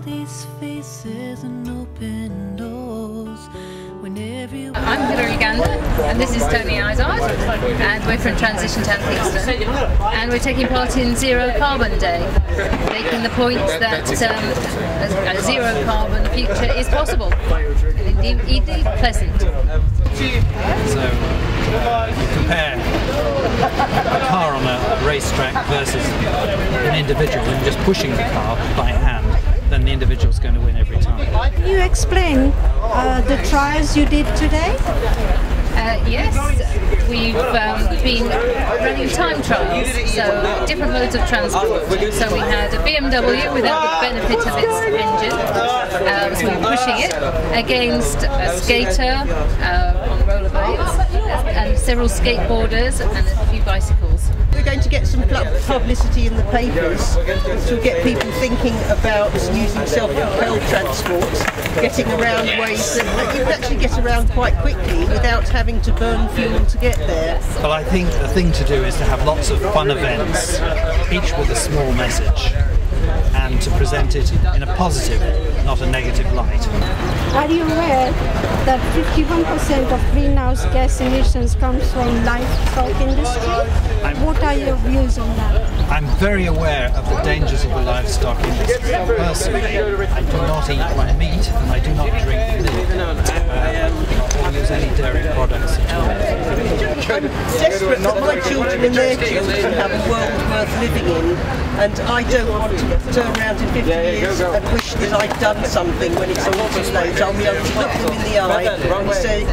these faces and open doors when everyone... I'm Hilary Gander, and this is Tony Izard, and we're from Transition Town Kingston, and we're taking part in Zero Carbon Day, making the point that a zero carbon future is possible, and indeed pleasant. So you compare a car on a racetrack versus an individual, and just pushing the car by hand, then the individual's going to win every time. Can you explain the trials you did today? Yes, we've been running time trials, so different modes of transport. So we had a BMW without the benefit of its engine, so we were pushing it against a skater on rollerblades, and several skateboarders and a few bicycles. We're going to get some publicity in the papers, which will get people thinking about using self-propelled transport, getting around ways that you can actually get around quite quickly without having to burn fuel to get there. Well, I think the thing to do is to have lots of fun events, each with a small message, and to present it in a positive, not a negative light. Are you aware that 51% of greenhouse gas emissions comes from livestock industry? What are your views on that? I'm very aware of the dangers of the livestock industry. Personally, I do not eat my meat and I do not drink milk or use any dairy products at all. I'm desperate that my children and their children have a world worth living in, and I don't want to turn around in 50 years and wish that I'd done something when it's all too late. I'll be able to look them in the eye and say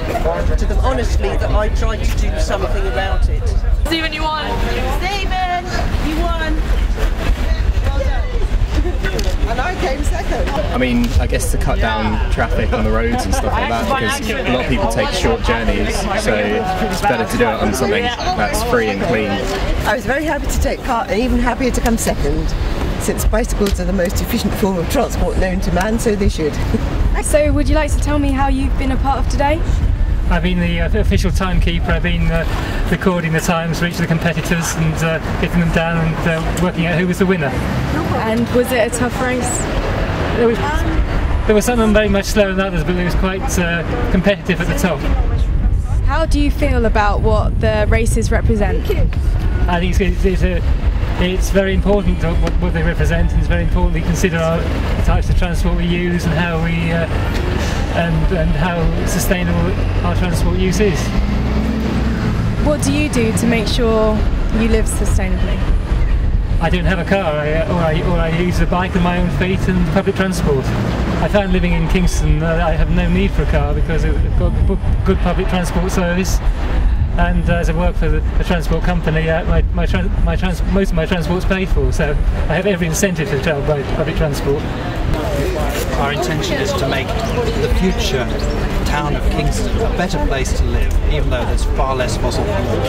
to them honestly that I tried to do something about it. Stephen, you won! Stephen, you won! And I came second. I mean, I guess to cut down traffic on the roads and stuff like that, because a lot of people take short journeys, so it's better to do it on something that's free and clean. I was very happy to take part, and even happier to come second, since bicycles are the most efficient form of transport known to man, so they should. So would you like to tell me how you've been a part of today? I've been the official timekeeper. I've been recording the times for each of the competitors and getting them down and working out who was the winner. And was it a tough race? There were some very much slower than others, but it was quite competitive at the top. How do you feel about what the races represent? I think it's very important what they represent, and it's very important we consider the types of transport we use and how we and how sustainable our transport use is. What do you do to make sure you live sustainably? I don't have a car, or I use a bike and my own feet and public transport. I found living in Kingston I have no need for a car because we've got good public transport service, and as I work for the transport company, most of my transport's paid for, so I have every incentive to travel by public transport. Our intention is to make the future town of Kingston a better place to live, even though there's far less fossil fuel.